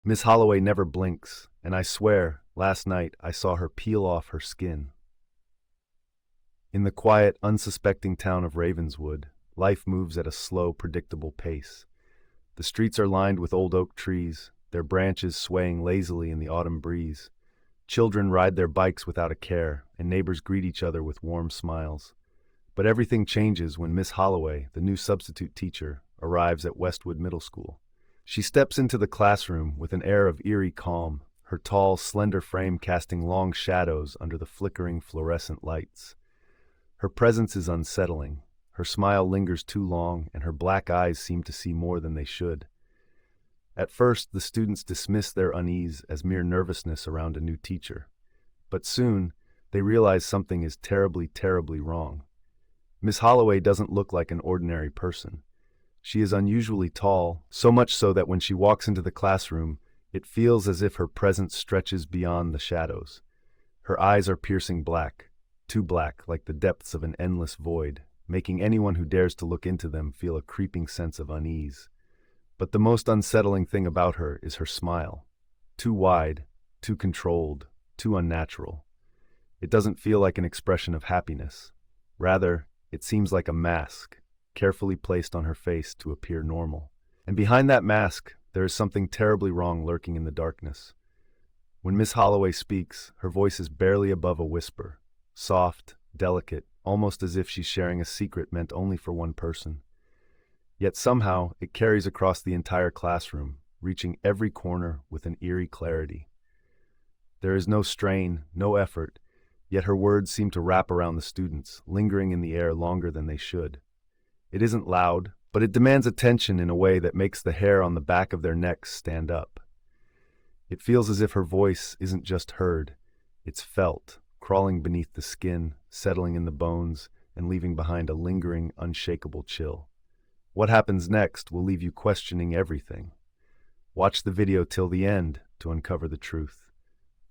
Miss Holloway never blinks, and I swear, last night I saw her peel off her skin. In the quiet, unsuspecting town of Ravenswood, life moves at a slow, predictable pace. The streets are lined with old oak trees, their branches swaying lazily in the autumn breeze. Children ride their bikes without a care, and neighbors greet each other with warm smiles. But everything changes when Miss Holloway, the new substitute teacher, arrives at Westwood Middle School. She steps into the classroom with an air of eerie calm, her tall, slender frame casting long shadows under the flickering fluorescent lights. Her presence is unsettling. Her smile lingers too long, and her black eyes seem to see more than they should. At first, the students dismiss their unease as mere nervousness around a new teacher. But soon, they realize something is terribly, terribly wrong. Miss Holloway doesn't look like an ordinary person. She is unusually tall, so much so that when she walks into the classroom, it feels as if her presence stretches beyond the shadows. Her eyes are piercing black, too black, like the depths of an endless void, making anyone who dares to look into them feel a creeping sense of unease. But the most unsettling thing about her is her smile. Too wide, too controlled, too unnatural. It doesn't feel like an expression of happiness. Rather, it seems like a mask, carefully placed on her face to appear normal. And behind that mask, there is something terribly wrong lurking in the darkness. When Miss Holloway speaks, her voice is barely above a whisper, soft, delicate, almost as if she's sharing a secret meant only for one person. Yet somehow, it carries across the entire classroom, reaching every corner with an eerie clarity. There is no strain, no effort, yet her words seem to wrap around the students, lingering in the air longer than they should. It isn't loud, but it demands attention in a way that makes the hair on the back of their necks stand up. It feels as if her voice isn't just heard, it's felt, crawling beneath the skin, settling in the bones, and leaving behind a lingering, unshakable chill. What happens next will leave you questioning everything. Watch the video till the end to uncover the truth.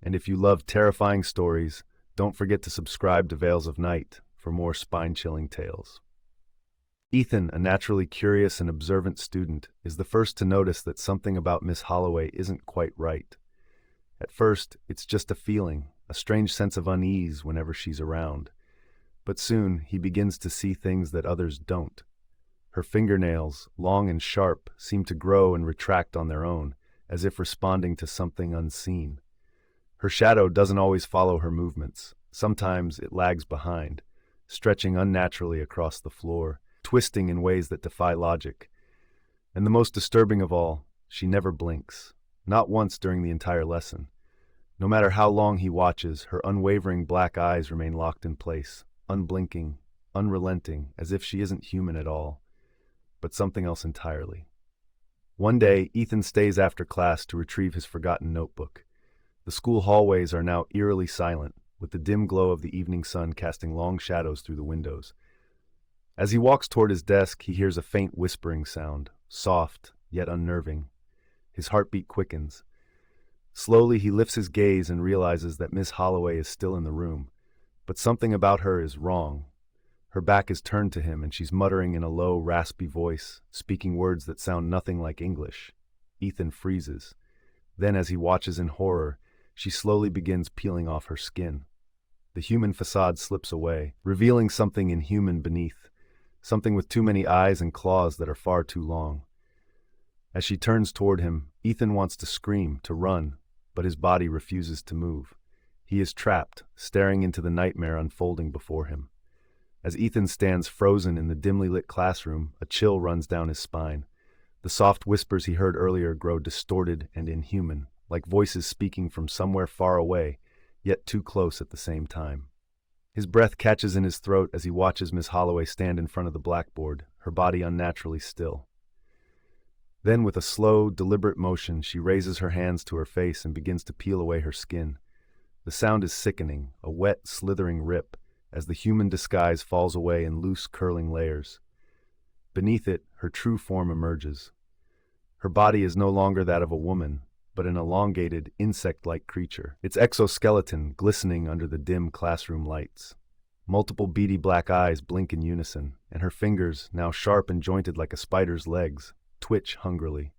And if you love terrifying stories, don't forget to subscribe to Veils of Night for more spine-chilling tales. Ethan, a naturally curious and observant student, is the first to notice that something about Miss Holloway isn't quite right. At first, it's just a feeling, a strange sense of unease whenever she's around. But soon, he begins to see things that others don't. Her fingernails, long and sharp, seem to grow and retract on their own, as if responding to something unseen. Her shadow doesn't always follow her movements. Sometimes it lags behind, stretching unnaturally across the floor, twisting in ways that defy logic. And the most disturbing of all, she never blinks. Not once during the entire lesson. No matter how long he watches, her unwavering black eyes remain locked in place, unblinking, unrelenting, as if she isn't human at all, but something else entirely. One day, Ethan stays after class to retrieve his forgotten notebook. The school hallways are now eerily silent, with the dim glow of the evening sun casting long shadows through the windows. As he walks toward his desk, he hears a faint whispering sound, soft, yet unnerving. His heartbeat quickens. Slowly, he lifts his gaze and realizes that Miss Holloway is still in the room. But something about her is wrong. Her back is turned to him, and she's muttering in a low, raspy voice, speaking words that sound nothing like English. Ethan freezes. Then, as he watches in horror, she slowly begins peeling off her skin. The human facade slips away, revealing something inhuman beneath, something with too many eyes and claws that are far too long. As she turns toward him, Ethan wants to scream, to run, but his body refuses to move. He is trapped, staring into the nightmare unfolding before him. As Ethan stands frozen in the dimly lit classroom, a chill runs down his spine. The soft whispers he heard earlier grow distorted and inhuman, like voices speaking from somewhere far away, yet too close at the same time. His breath catches in his throat as he watches Miss Holloway stand in front of the blackboard, her body unnaturally still. Then, with a slow, deliberate motion, she raises her hands to her face and begins to peel away her skin. The sound is sickening, a wet, slithering rip, as the human disguise falls away in loose, curling layers. Beneath it, her true form emerges. Her body is no longer that of a woman, but an elongated, insect-like creature, its exoskeleton glistening under the dim classroom lights. Multiple beady black eyes blink in unison, and her fingers, now sharp and jointed like a spider's legs, twitch hungrily.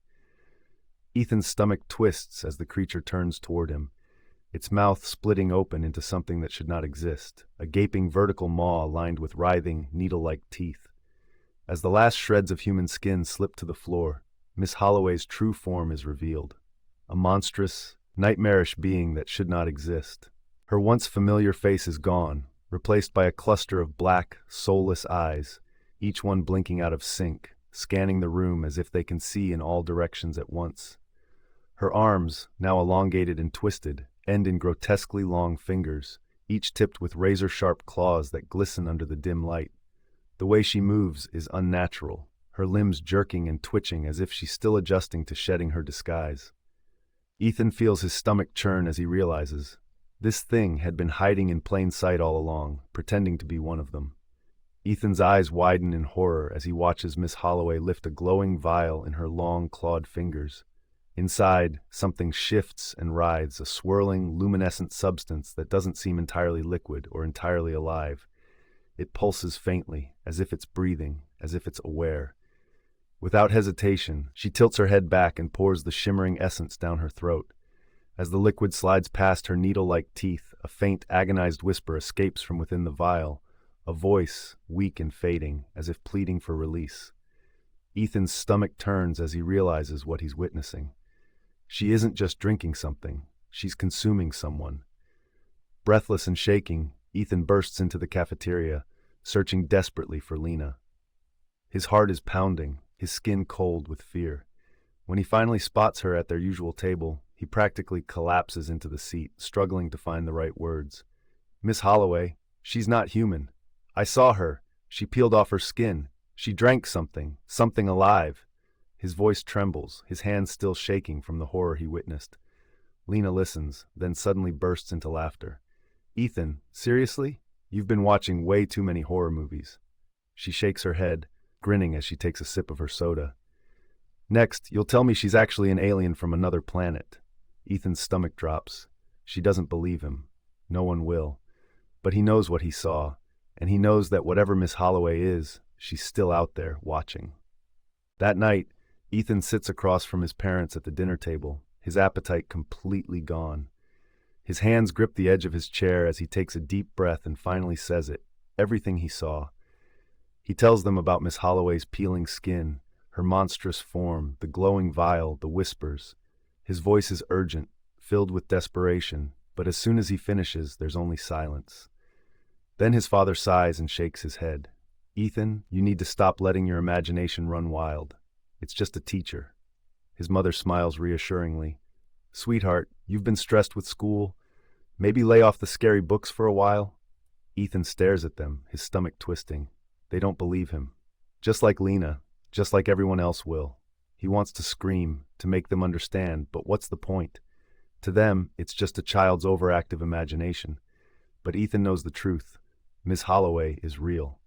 Ethan's stomach twists as the creature turns toward him, its mouth splitting open into something that should not exist, a gaping vertical maw lined with writhing, needle-like teeth. As the last shreds of human skin slip to the floor, Miss Holloway's true form is revealed, a monstrous, nightmarish being that should not exist. Her once familiar face is gone, replaced by a cluster of black, soulless eyes, each one blinking out of sync, scanning the room as if they can see in all directions at once. Her arms, now elongated and twisted, end in grotesquely long fingers, each tipped with razor-sharp claws that glisten under the dim light. The way she moves is unnatural, her limbs jerking and twitching as if she's still adjusting to shedding her disguise. Ethan feels his stomach churn as he realizes this thing had been hiding in plain sight all along, pretending to be one of them. Ethan's eyes widen in horror as he watches Miss Holloway lift a glowing vial in her long, clawed fingers. Inside, something shifts and writhes, a swirling, luminescent substance that doesn't seem entirely liquid or entirely alive. It pulses faintly, as if it's breathing, as if it's aware. Without hesitation, she tilts her head back and pours the shimmering essence down her throat. As the liquid slides past her needle-like teeth, a faint, agonized whisper escapes from within the vial, a voice, weak and fading, as if pleading for release. Ethan's stomach turns as he realizes what he's witnessing. She isn't just drinking something, she's consuming someone. Breathless and shaking, Ethan bursts into the cafeteria, searching desperately for Lena. His heart is pounding, his skin cold with fear. When he finally spots her at their usual table, he practically collapses into the seat, struggling to find the right words. "Miss Holloway, she's not human. I saw her. She peeled off her skin. She drank something alive." His voice trembles, his hands still shaking from the horror he witnessed. Lena listens, then suddenly bursts into laughter. "Ethan, seriously? You've been watching way too many horror movies." She shakes her head, grinning as she takes a sip of her soda. "Next, you'll tell me she's actually an alien from another planet." Ethan's stomach drops. She doesn't believe him. No one will. But he knows what he saw, and he knows that whatever Miss Holloway is, she's still out there, watching. That night, Ethan sits across from his parents at the dinner table, his appetite completely gone. His hands grip the edge of his chair as he takes a deep breath and finally says it, everything he saw. He tells them about Miss Holloway's peeling skin, her monstrous form, the glowing vial, the whispers. His voice is urgent, filled with desperation, but as soon as he finishes, there's only silence. Then his father sighs and shakes his head. "Ethan, you need to stop letting your imagination run wild. It's just a teacher." His mother smiles reassuringly. "Sweetheart, you've been stressed with school. Maybe lay off the scary books for a while." Ethan stares at them, his stomach twisting. They don't believe him. Just like Lena, just like everyone else will. He wants to scream, to make them understand, but what's the point? To them, it's just a child's overactive imagination. But Ethan knows the truth. Miss Holloway is real,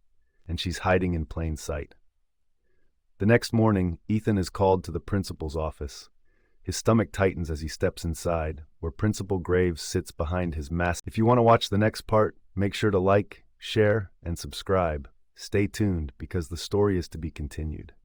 and she's hiding in plain sight. The next morning, Ethan is called to the principal's office. His stomach tightens as he steps inside, where Principal Graves sits behind his mask. If you want to watch the next part, make sure to like, share, and subscribe. Stay tuned, because the story is to be continued.